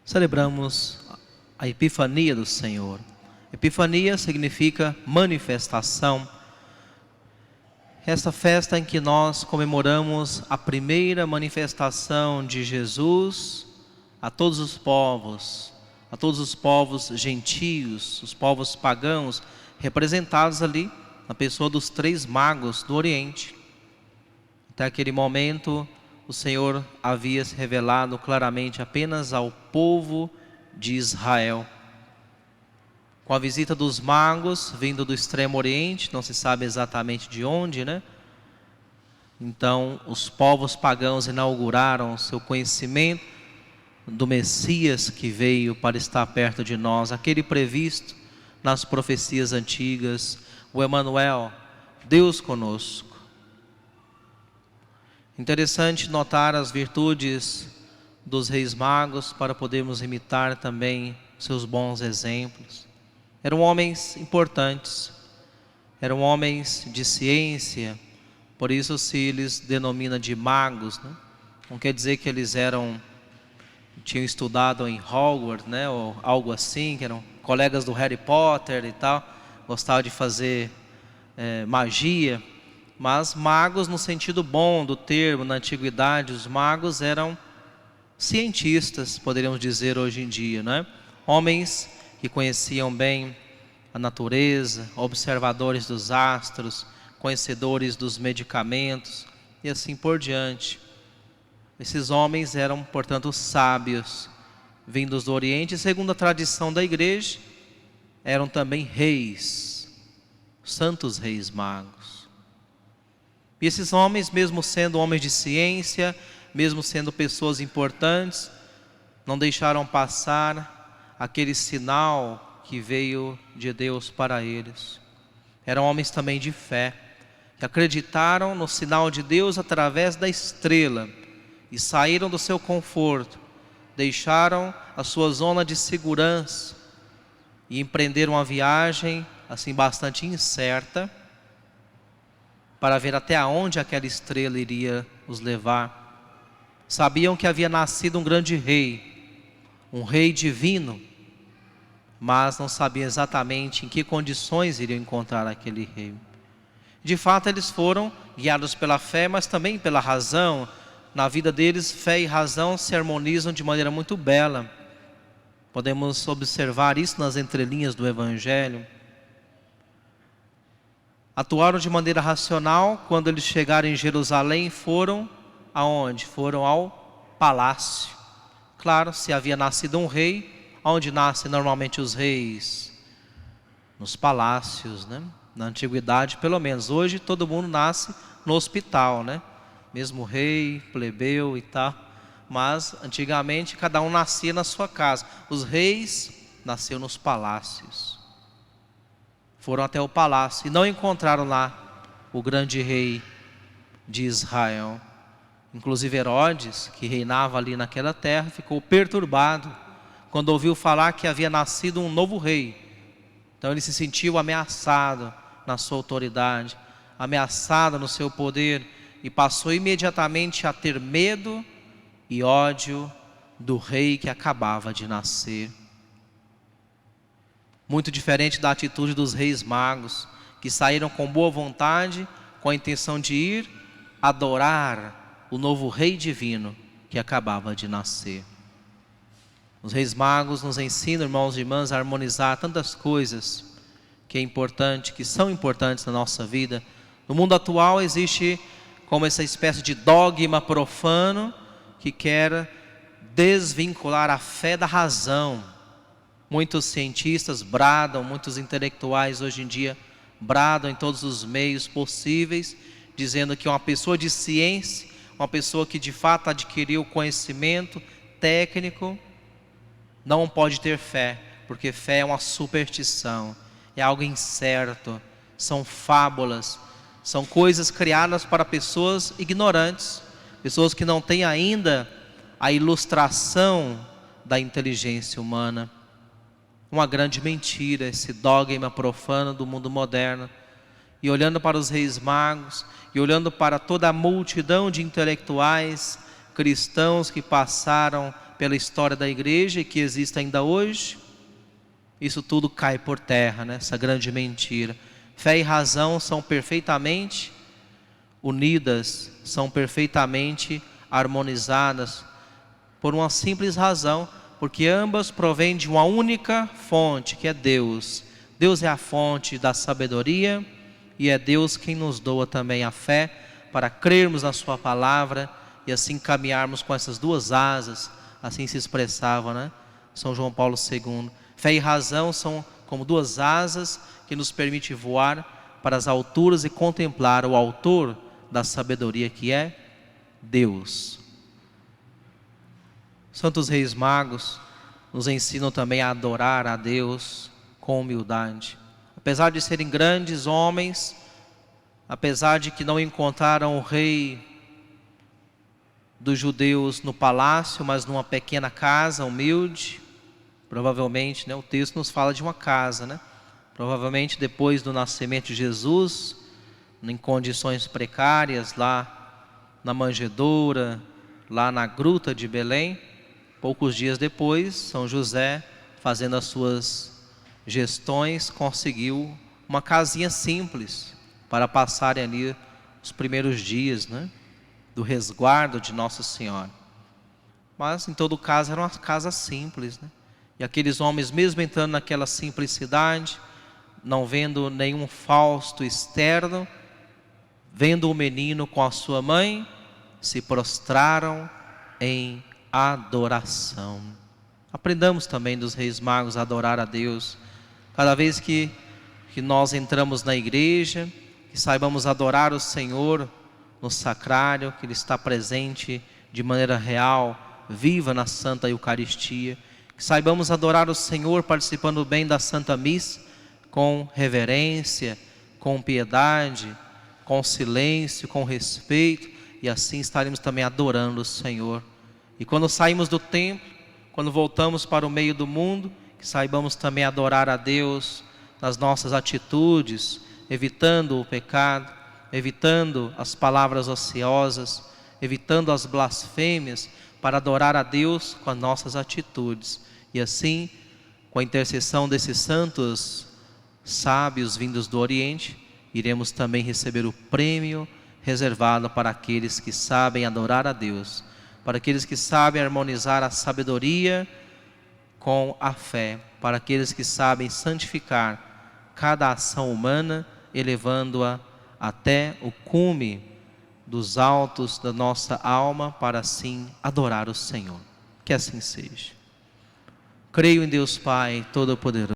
celebramos a Epifania do Senhor. Epifania significa manifestação. Esta festa em que nós comemoramos a primeira manifestação de Jesus a todos os povos gentios, os povos pagãos, representados ali na pessoa dos 3 magos do Oriente. Até aquele momento, o Senhor havia se revelado claramente apenas ao povo de Israel. Com a visita dos magos, vindo do extremo oriente, não se sabe exatamente de onde, né? Então, os povos pagãos inauguraram seu conhecimento do Messias que veio para estar perto de nós, aquele previsto nas profecias antigas, o Emanuel, Deus conosco. Interessante notar as virtudes dos reis magos para podermos imitar também seus bons exemplos. Eram homens importantes, eram homens de ciência, por isso se lhes denomina de magos, né? Não quer dizer que eles tinham estudado em Hogwarts, né? Ou algo assim, que eram colegas do Harry Potter e tal, gostavam de fazer magia. Mas magos no sentido bom do termo, na antiguidade, os magos eram cientistas, poderíamos dizer hoje em dia, né? Homens que conheciam bem a natureza, observadores dos astros, conhecedores dos medicamentos e assim por diante. Esses homens eram, portanto, sábios, vindos do Oriente, e segundo a tradição da igreja, eram também reis, santos reis magos. E esses homens, mesmo sendo homens de ciência, mesmo sendo pessoas importantes, não deixaram passar aquele sinal que veio de Deus para eles. Eram homens também de fé, que acreditaram no sinal de Deus através da estrela e saíram do seu conforto, deixaram a sua zona de segurança e empreenderam uma viagem assim bastante incerta, para ver até onde aquela estrela iria os levar. Sabiam que havia nascido um grande rei, um rei divino, mas não sabiam exatamente em que condições iriam encontrar aquele rei. De fato, eles foram guiados pela fé, mas também pela razão. Na vida deles, fé e razão se harmonizam de maneira muito bela. Podemos observar isso nas entrelinhas do Evangelho. Atuaram de maneira racional. Quando eles chegaram em Jerusalém, foram aonde? Foram ao palácio. Claro, se havia nascido um rei, onde nascem normalmente os reis? Nos palácios, né? Na antiguidade, pelo menos. Hoje todo mundo nasce no hospital, né? Mesmo rei, plebeu e tal. Mas antigamente cada um nascia na sua casa. Os reis nasceram nos palácios. Foram até o palácio e não encontraram lá o grande rei de Israel. Inclusive Herodes, que reinava ali naquela terra, ficou perturbado quando ouviu falar que havia nascido um novo rei. Então ele se sentiu ameaçado na sua autoridade, ameaçado no seu poder, e passou imediatamente a ter medo e ódio do rei que acabava de nascer. Muito diferente da atitude dos reis magos, que saíram com boa vontade, com a intenção de ir adorar o novo rei divino que acabava de nascer. Os reis magos nos ensinam, irmãos e irmãs, a harmonizar tantas coisas que são importantes na nossa vida. No mundo atual existe como essa espécie de dogma profano que quer desvincular a fé da razão. Muitos cientistas bradam, muitos intelectuais hoje em dia bradam em todos os meios possíveis, dizendo que uma pessoa de ciência, uma pessoa que de fato adquiriu conhecimento técnico, não pode ter fé, porque fé é uma superstição, é algo incerto, são fábulas, são coisas criadas para pessoas ignorantes, pessoas que não têm ainda a ilustração da inteligência humana. Uma grande mentira, esse dogma profano do mundo moderno. E olhando para os reis magos, e olhando para toda a multidão de intelectuais cristãos que passaram pela história da igreja e que existe ainda hoje, isso tudo cai por terra, né? Essa grande mentira. Fé e razão são perfeitamente unidas, são perfeitamente harmonizadas, por uma simples razão, porque ambas provêm de uma única fonte, que é Deus. Deus é a fonte da sabedoria e é Deus quem nos doa também a fé para crermos na sua palavra e assim caminharmos com essas duas asas, assim se expressava, né? São João Paulo II. Fé e razão são como duas asas que nos permitem voar para as alturas e contemplar o autor da sabedoria, que é Deus. Santos Reis Magos nos ensinam também a adorar a Deus com humildade. Apesar de serem grandes homens, apesar de que não encontraram o rei dos judeus no palácio, mas numa pequena casa humilde, provavelmente, né, o texto nos fala de uma casa, né? Provavelmente depois do nascimento de Jesus, em condições precárias, lá na manjedoura, lá na gruta de Belém. Poucos dias depois, São José, fazendo as suas gestões, conseguiu uma casinha simples para passarem ali os primeiros dias, né, do resguardo de Nossa Senhora. Mas em todo caso era uma casa simples, né? E aqueles homens, mesmo entrando naquela simplicidade, não vendo nenhum fausto externo, vendo o menino com a sua mãe, se prostraram em adoração. Aprendamos também dos Reis Magos a adorar a Deus. Cada vez que nós entramos na igreja, que saibamos adorar o Senhor no sacrário, que Ele está presente de maneira real, viva na Santa Eucaristia. Que saibamos adorar o Senhor participando bem da Santa Missa, com reverência, com piedade, com silêncio, com respeito, e assim estaremos também adorando o Senhor. E quando saímos do templo, quando voltamos para o meio do mundo, que saibamos também adorar a Deus nas nossas atitudes, evitando o pecado, evitando as palavras ociosas, evitando as blasfêmias, para adorar a Deus com as nossas atitudes. E assim, com a intercessão desses santos sábios vindos do Oriente, iremos também receber o prêmio reservado para aqueles que sabem adorar a Deus, para aqueles que sabem harmonizar a sabedoria com a fé, para aqueles que sabem santificar cada ação humana, elevando-a até o cume dos altos da nossa alma, para assim adorar o Senhor. Que assim seja. Creio em Deus Pai Todo-Poderoso,